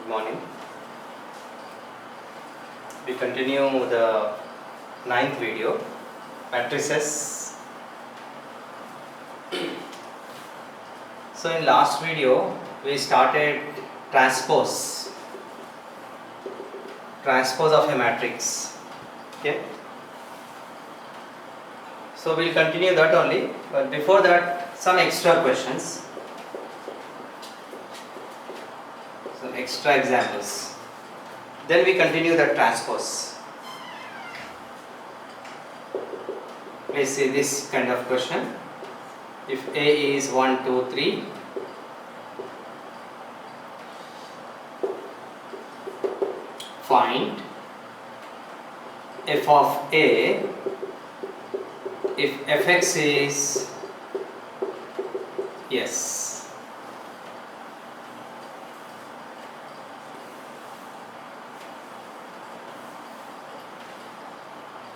Good morning. We continue the ninth video, matrices. So in last video we started transpose of a matrix. Okay. So we'll continue that only, but before that some extra questions, some extra examples. Then we continue the transpose. Please see this kind of question. If A is 1, 2, 3, find f of A if fx is yes.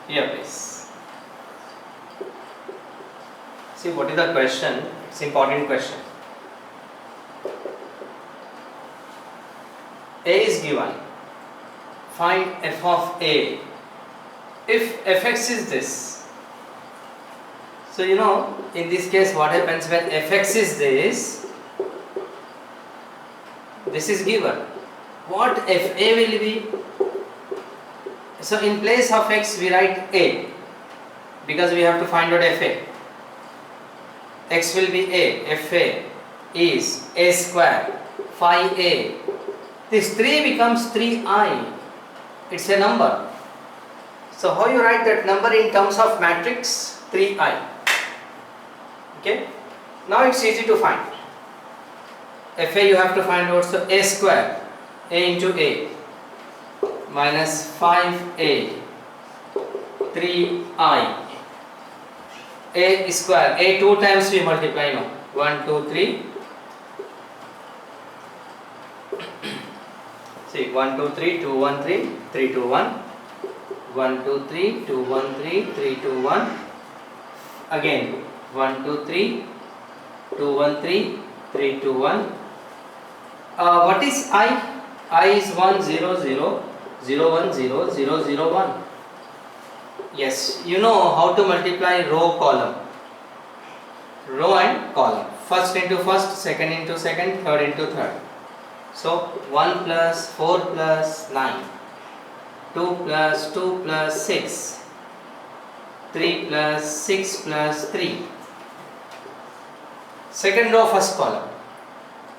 Here please. See what is the question? It's important question. A is given. Find f of A if fx is this. So you know, in this case what happens when fx is this is given. What fa will be? So in place of x we write a, because we have to find out fa. X will be a, fa is a square, phi a. This 3 becomes 3i. It's a number. So how you write that number in terms of matrix? 3i. Okay. Now it's easy to find. Fa you have to find out, so a square, a into a minus 5a, 3i. A square, a 2 times we multiply now. 1, 2, 3. See, 1, 2, 3, 2, 1, 3, 3, 2, 1. 1, 2, 3, 2, 1, 3, 3, 2, 1. Again, 1, 2, 3, 2, 1, 3, 3, 2, 1. What is I? I is 1, 0, 0, 0, 1, 0, 0, 0, 1. Yes, you know how to multiply row, column. Row and column. First into first, second into second, third into third. So 1 plus 4 plus 9, 2 plus 2 plus 6, 3 plus 6 plus 3. Second row, first column.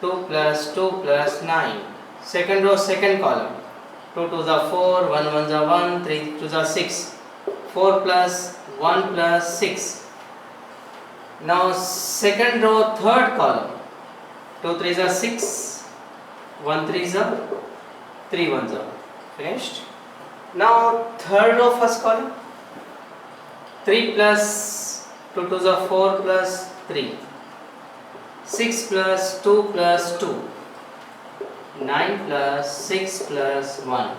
2 plus 2 plus 9. Second row, second column. 2 2s are 4, 1 1s are 1, 3 2s are 6. 4 plus 1 plus 6. Now second row, third column. 2 3s are 6, 1 3s are 3 1s are. Finished. Now third row, first column. 3 plus 2 2s are 4 plus 3. 6 plus 2 plus 2. 9 plus 6 plus 1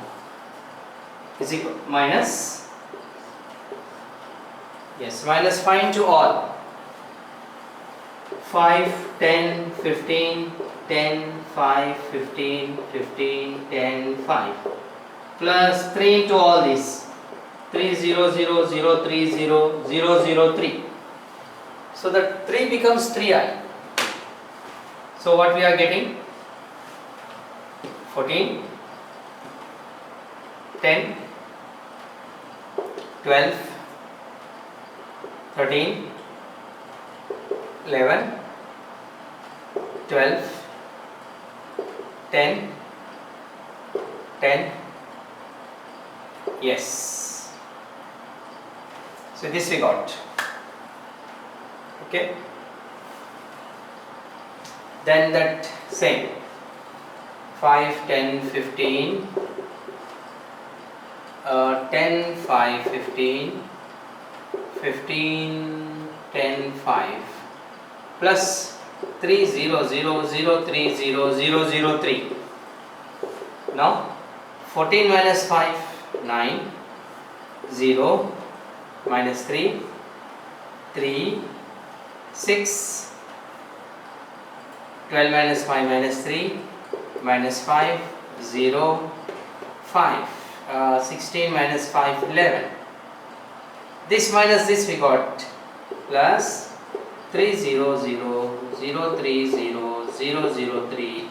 is equal minus. Yes, minus find to all. 5, 10, 15, 10, 5, 15, 15, 10, 5. Plus 3 into all these. 3, 0, 0, 0, 3, 0, 0, 0, 3. So that 3 becomes 3i. So what we are getting? 14, 10, 12, 13, 11, 12, 10, 10. Yes. So this we got. Okay. Then that same. 5, 10, 15, 10, 5, 15, 15, 10, 5, plus 3, 0, 0, 0, 3, 0, 0, 0, 3. Now 14 minus 5, 9, 0, minus 3, 3, 6, 12 minus 5 minus 3, minus 5, 0, 5. 16 minus 5, 11. This minus this we got plus 3, 0, 0, 0, 3, 0, 0, 0, 3.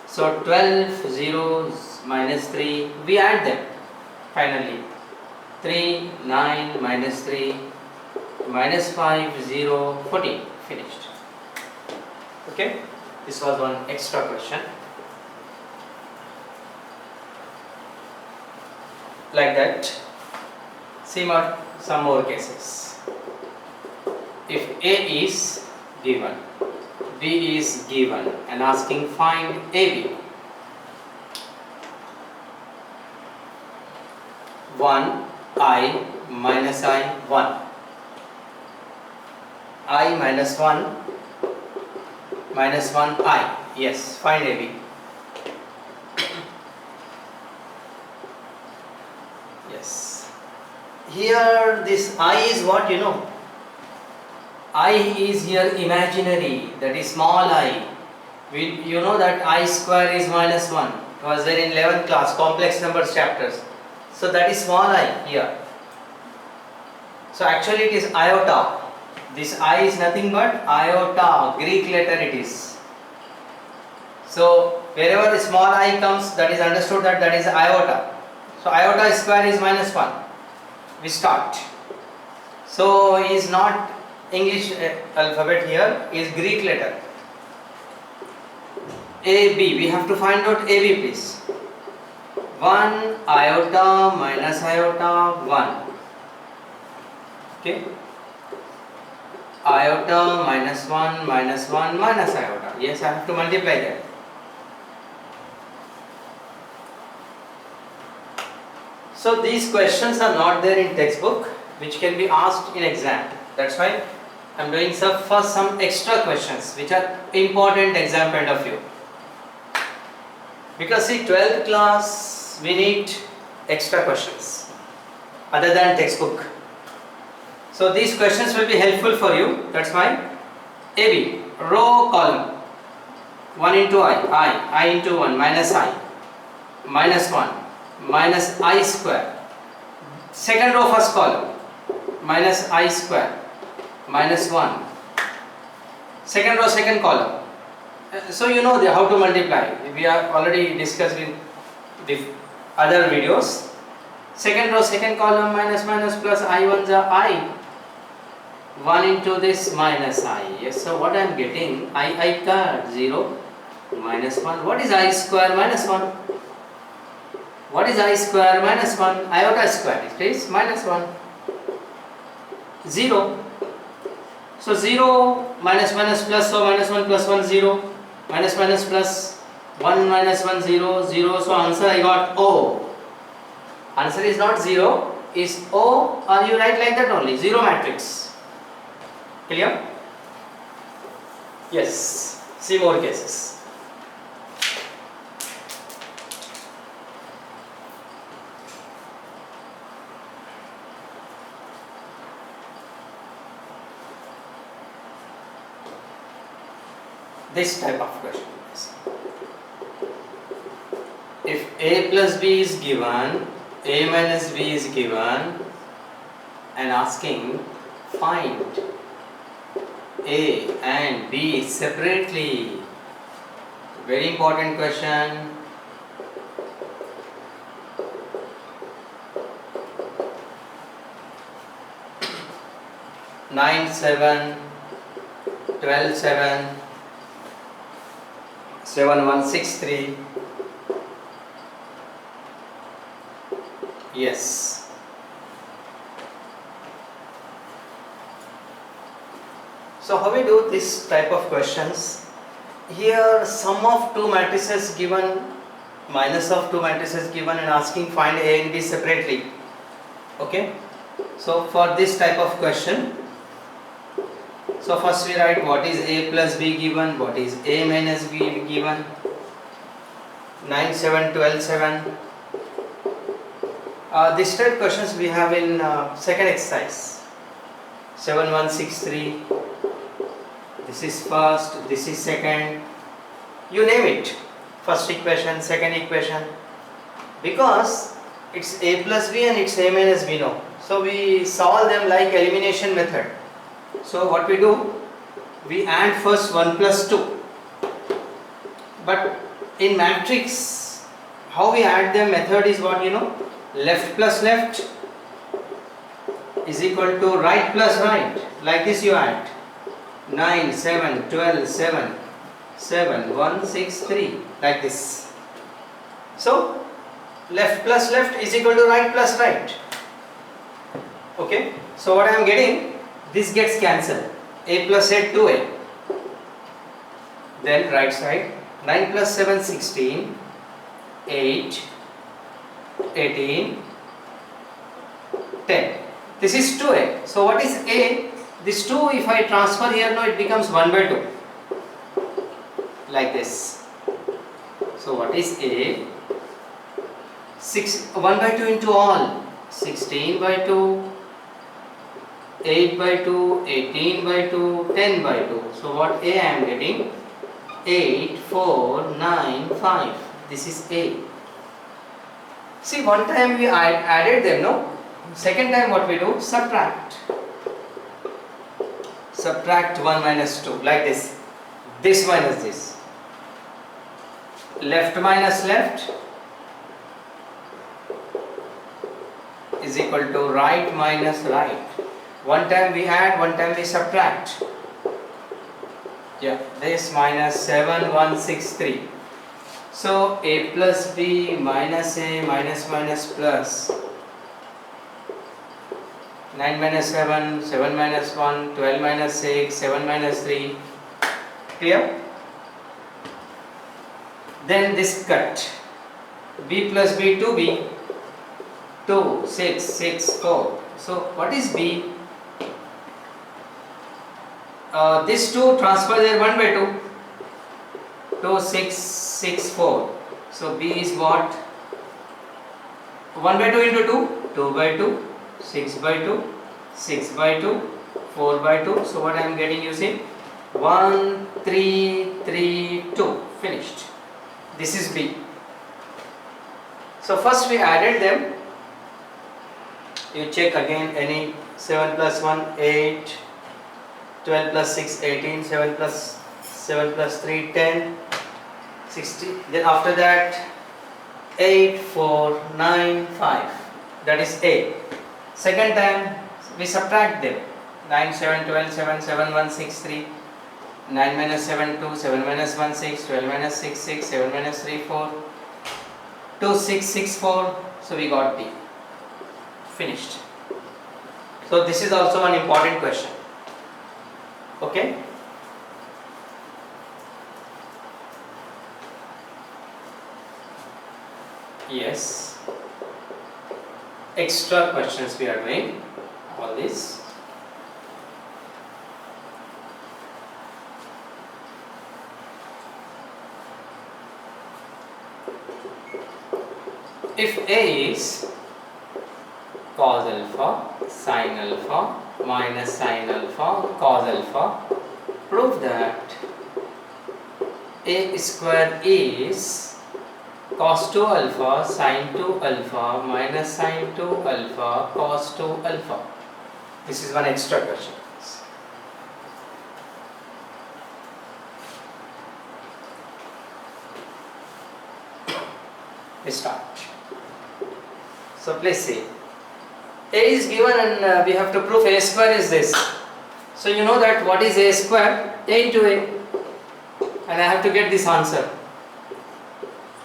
So 12 zeros minus 3, we add them finally. 3, 9 minus 3, minus 5, 0, 14. Finished. Okay, this was one extra question. Like that. See some more cases. If A is given, B is given and asking find AB. 1 I minus I 1. I minus 1 minus 1 I. Yes, find AB. Yes. Here this I is what you know. I is here imaginary, that is small I. You know that I square is minus 1. It was there in 11th class, complex numbers chapters. So that is small I here. So actually it is iota. This I is nothing but iota, Greek letter it is. So wherever the small I comes, that is understood that is iota. So iota square is minus 1. We start. So is not English alphabet here, is Greek letter. AB, we have to find out AB please. 1 iota minus iota 1. Okay. Iota minus 1 minus 1 minus iota. Yes, I have to multiply that. So these questions are not there in textbook, which can be asked in exam. That's why I am doing first some extra questions which are important exam point of view. Because see 12th class we need extra questions other than textbook. So these questions will be helpful for you. That's why AB, row column 1 into I into 1 minus I, minus 1 minus I square. Second row first column minus I square minus 1. Second row second column. So you know how to multiply. We are already discussed in the other videos. Second row second column minus minus plus I1 is I. 1 into this minus I. Yes, so what I am getting? I card 0 minus 1. What is I square minus 1? What is I square minus 1? Iota square. It is minus 1. 0. So 0 minus minus plus, so minus 1 plus 1 0. Minus minus plus 1 minus 1 0 0. So answer I got O. Answer is not 0, is O, or you write like that only, 0 matrix. Clear? Yes. See more cases. This type of question. If A plus B is given, A minus B is given, and asking find A and B separately. Very important question. Nine, 7, 12, 7, 7, 1, 6, 3. Yes. So how we do this type of questions? Here sum of two matrices given, minus of two matrices given, and asking find A and B separately. Okay. So for this type of question, so first we write what is A plus B given, what is A minus B given. 9, 7, 12, 7. This type questions we have in second exercise. 7, 1, 6, 3. This is first, this is second. You name it. first equation, second equation, because it's a plus b and it's a minus b now. So we solve them like elimination method. So what we do, we add first 1 plus 2, but in matrix how we add them method is what you know, left plus left is equal to right plus right, like this you add 9, 7, 12, 7, 7, 1, 6, 3, like this. So left plus left is equal to right plus right. Okay, so what I am getting, this gets cancelled, a plus a 2a, then right side 9 plus 7 16, 8, 18, 10. This is 2a. So what is a? This 2 if I transfer here now it becomes 1 by 2, like this. So what is a? 1 by 2 into all, 16 by 2, 8 by 2, 18 by 2, 10 by 2. So what a I am getting? 8, 4, 9, 5. This is a. See, one time we added them, no? Second time what we do? Subtract. Subtract 1 minus 2, like this. This minus this. Left minus left is equal to right minus right. One time we add, one time we subtract. Yeah, this minus 7, 1, 6, 3. So a plus b minus a minus minus plus 9 minus 7, 7 minus 1, 12 minus 6, 7 minus 3. Clear? Then this cut. B plus b 2b, 2, 6, 6, 4. So what is b? This 2 transfer there 1 by 2. 2, 6, 6, 4. So b is what? 1 by 2 into 2, 2 by 2, 6 by 2, 6 by 2, 4 by 2. So what I am getting, you see? 1, 3, 3, 2. Finished. This is b. So first we added them. You check again any 7 plus 1, 8, 12 plus 6, 18, 7 plus 3, 10, 60. Then after that 8, 4, 9, 5. That is a. Second time we subtract them. 9, 7, 12, 7, 7, 1, 6, 3. 9 minus 7, 2, 7 minus 1, 6, 12 minus 6, 6, 7 minus 3, 4, 2, 6, 6, 4. So we got B. Finished. So this is also an important question. Okay? Yes. Extra questions we are doing. All this. If A is cos alpha, sin alpha, minus sin alpha, cos alpha, prove that A square is cos 2 alpha, sin 2 alpha, minus sin 2 alpha, cos 2 alpha. This is one extra question. We start. So please see. A is given and we have to prove A square is this. So you know that what is A square? A into A. And I have to get this answer.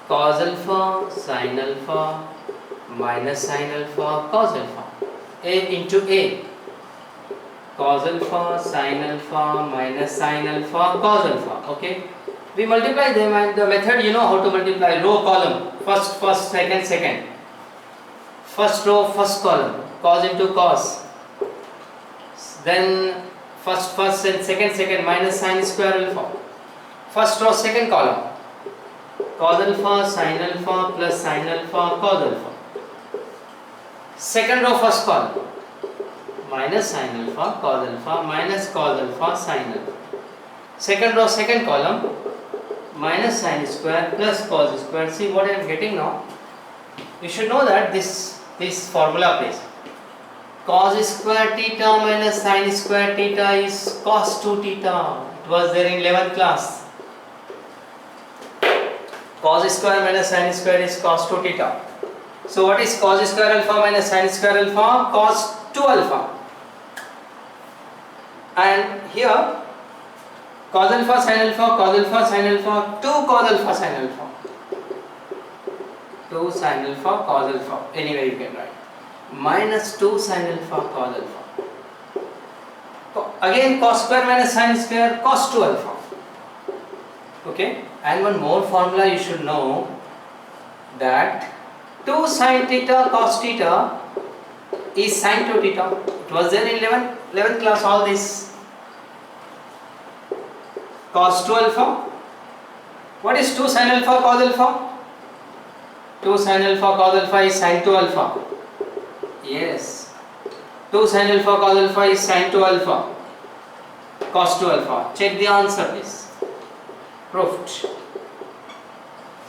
Cos alpha, sin alpha, minus sin alpha, cos alpha. A into A. Cos alpha, sin alpha, minus sin alpha, cos alpha. Okay. We multiply them and the method you know how to multiply. Row, column. First, second. First row, first column. Cos into cos. Then first and second minus sin square alpha. First row, second column. Cos alpha, sin alpha plus sin alpha, cos alpha. Second row, first column. Minus sin alpha, cos alpha, minus cos alpha, sin alpha. Second row, second column. minus sine square plus cos square. See what I am getting now? You should know that this formula plays. Cos square theta minus sine square theta is cos 2 theta. It was there in 11th class. Cos square minus sine square is cos 2 theta. So what is cos square alpha minus sine square alpha? Cos 2 alpha. And here cos alpha sin alpha, cos alpha sin alpha, 2 cos alpha sin alpha, 2 sin alpha cos alpha, anyway you can write, minus 2 sin alpha cos alpha. Again cos square minus sin square, cos 2 alpha. Okay, and one more formula you should know, that 2 sin theta cos theta is sin 2 theta. It was there in 11th class, all this. Cos 2 alpha. What is 2 sin alpha cos alpha? 2 sin alpha cos alpha is sin 2 alpha. Yes. 2 sin alpha cos alpha is sin 2 alpha. Cos 2 alpha. Check the answer please. Proved.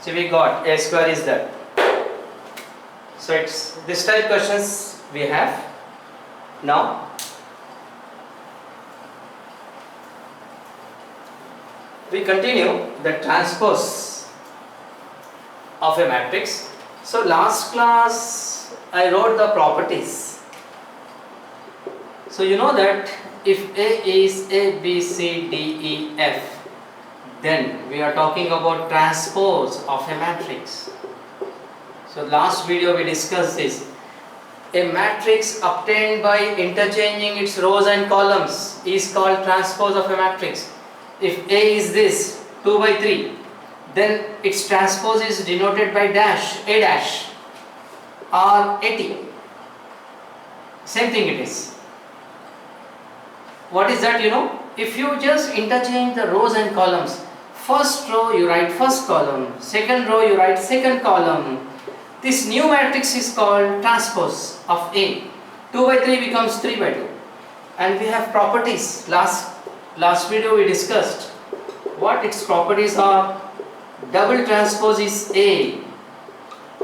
So we got a square is that. So it's this type questions we have. Now we continue the transpose of a matrix. So last class I wrote the properties. So you know that if A is A, B, C, D, E, F, then we are talking about transpose of a matrix. So last video we discussed this. A matrix obtained by interchanging its rows and columns is called transpose of a matrix. If A is this 2 by 3, then its transpose is denoted by dash, A dash or AT. Same thing it is. What is that, you know? If you just interchange the rows and columns, first row you write first column, second row you write second column. This new matrix is called transpose of A. 2 by 3 becomes 3 by 2. And we have properties. Last video we discussed what its properties are. Double transpose is A.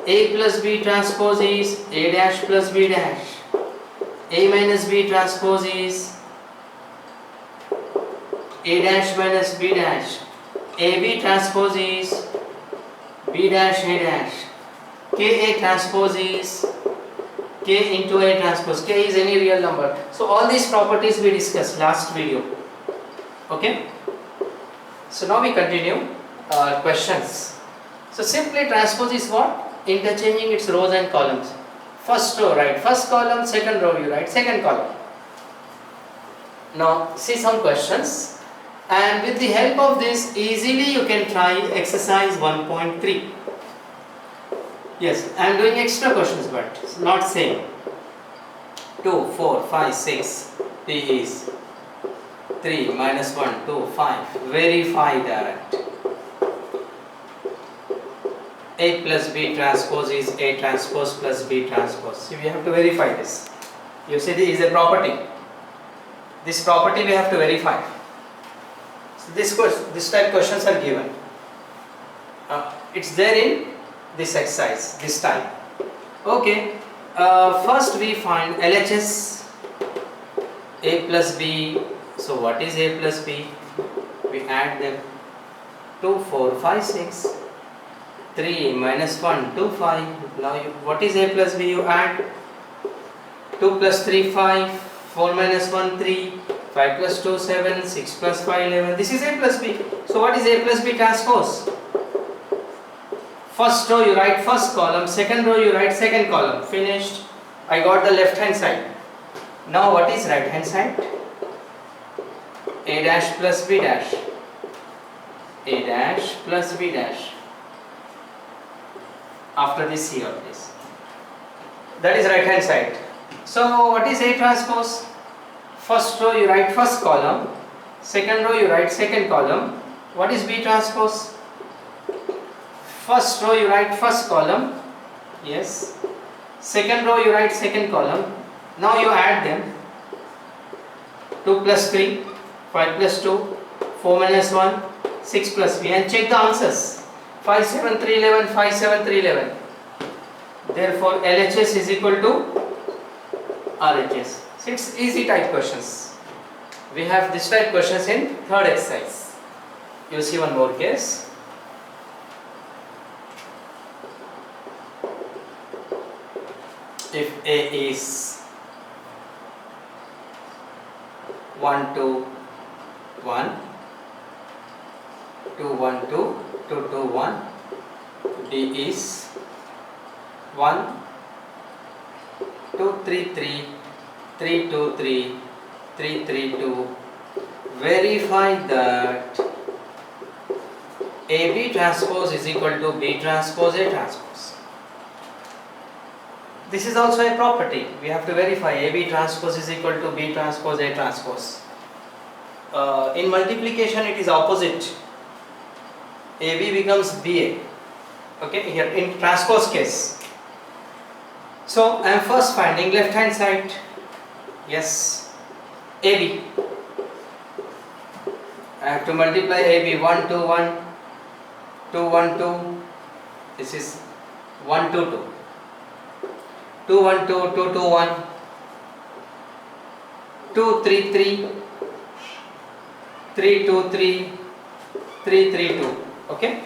A plus B transpose is A dash plus B dash. A minus B transpose is A dash minus B dash. AB transpose is B dash A dash. KA transpose is K into A transpose. K is any real number. So all these properties we discussed last video. Okay. So now we continue questions. So simply transpose is what? Interchanging its rows and columns. First row write first column, second row you write second column. Now see some questions, and with the help of this easily you can try exercise 1.3. Yes, I am doing extra questions but not same. 2, 4, 5, 6. P is 3 minus 1, 2, 5. Verify that. A plus B transpose is A transpose plus B transpose. So we have to verify this. You see this is a property. This property we have to verify. So this type questions are given. It's there in this exercise, this time. Okay. First we find LHS A plus B. So what is A plus B? We add them. 2, 4, 5, 6. 3 minus 1, 2, 5. Now what is A plus B? You add 2 plus 3, 5. 4 minus 1, 3. 5 plus 2, 7. 6 plus 5, 11. This is A plus B. So what is A plus B transpose? First row you write first column, second row you write second column. Finished. I got the left hand side. Now what is right hand side? A dash plus B dash. A dash plus B dash. After this here please. That is right hand side. So what is A transpose? First row you write first column, second row you write second column. What is B transpose? First row you write first column, yes. Second row you write second column. Now you add them. 2 plus 3, 5 plus 2, 4 minus 1, 6 plus B, and check the answers. 5 7 3 11, 5 7 3 11. Therefore LHS is equal to RHS. So it's easy type questions. We have this type questions in third exercise. You see one more case. If A is 1 2 1, 2 1 2, 2 2 1, D is 1 2 3 3, 3 2 3, 3 3 2. Verify that AB transpose is equal to B transpose A transpose. This is also a property. We have to verify AB transpose is equal to B transpose A transpose. In multiplication it is opposite. AB becomes BA. Okay, here in transpose case. So I am first finding left hand side. Yes, AB. I have to multiply AB. 1 2 1, 2 1 2. This is 1 2 2. 2 1 2, 2 2 1, 2 3 3, 3 2 3, 3 3 2. Okay.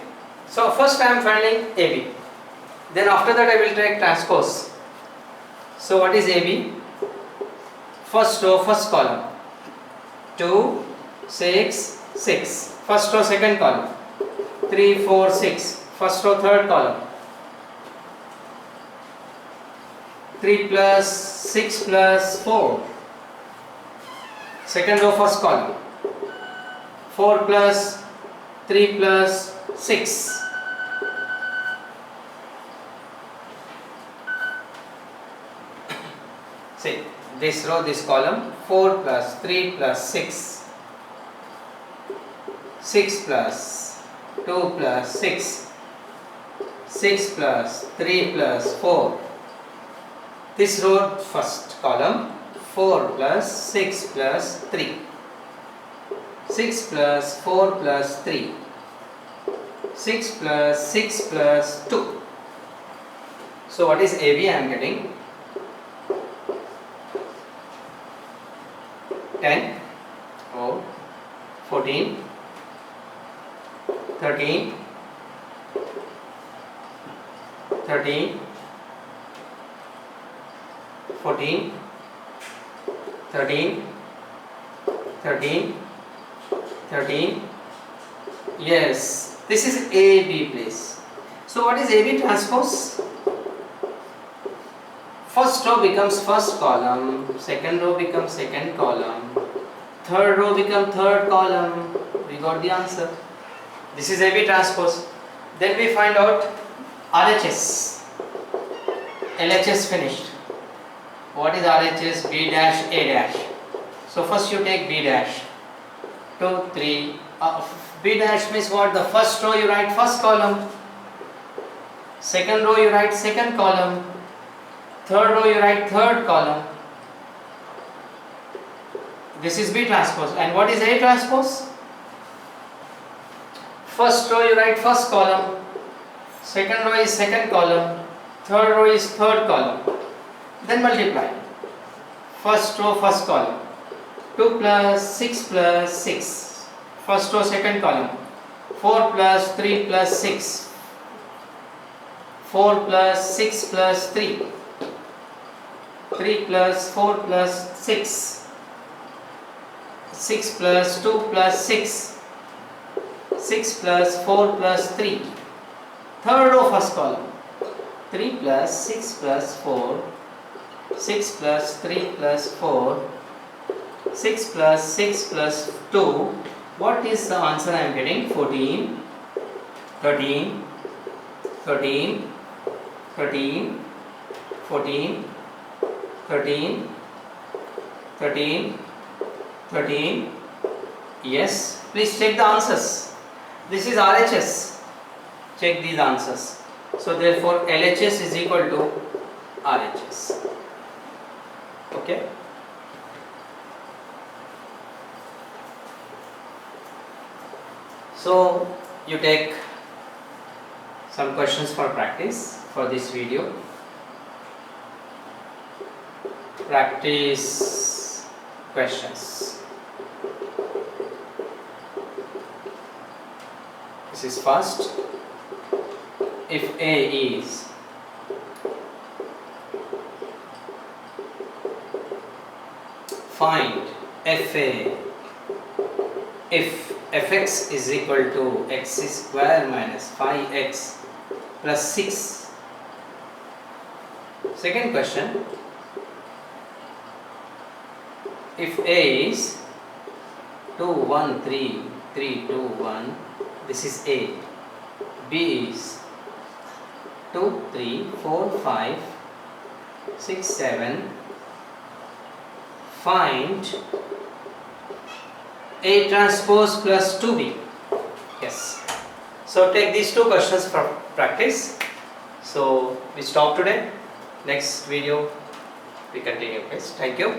So first I am finding AB. Then after that I will take transpose. So what is AB? First row, first column. 2 6 6. First row, second column. 3 4 6. First row, third column. 3 plus 6 plus 4. Second row, first column. 4 plus 3 plus 6. See, this row, this column. 4 plus 3 plus 6. 6 plus 2 plus 6. 6 plus 3 plus 4. This row, first column. 4 plus 6 plus 3. 6 plus 4 plus 3. 6 plus 6 plus 2. So what is AB I am getting? 10 or 14, 13, 13, 14, 13, 13, 13. Yes, this is AB place. So what is AB transpose? First row becomes first column, second row becomes second column, third row becomes third column. We got the answer. This is AB transpose. Then we find out RHS. LHS finished. What is RHS? B dash A dash. So first you take B dash. 2 3. B dash means what? The first row you write first column. Second row you write second column. Third row you write third column. This is B transpose. And what is A transpose? First row you write first column. Second row is second column. Third row is third column. Then multiply. First row, first column. 2 plus 6 plus 6. First row, second column. 4 plus 3 plus 6. 4 plus 6 plus 3. 3 plus 4 plus 6. 6 plus 2 plus 6. 6 plus 4 plus 3. Third row, first column. 3 plus 6 plus 4. 6 plus 3 plus 4. 6 plus 6 plus 2. What is the answer I am getting? 14, 13, 13, 13, 14, 13, 13, 13. Yes, please check the answers. This is RHS. Check these answers. So therefore LHS is equal to RHS. Okay. So you take some questions for practice for this video. Practice questions. This is first. If A is find FA if fx is equal to x square minus 5x plus 6. Second question, if A is 2 1 3 3 2 1, this is A. B is 2 3 4 5 6 7. Find A transpose plus 2B. Yes. So take these two questions for practice. So we stop today. Next video we continue, guys. Thank you.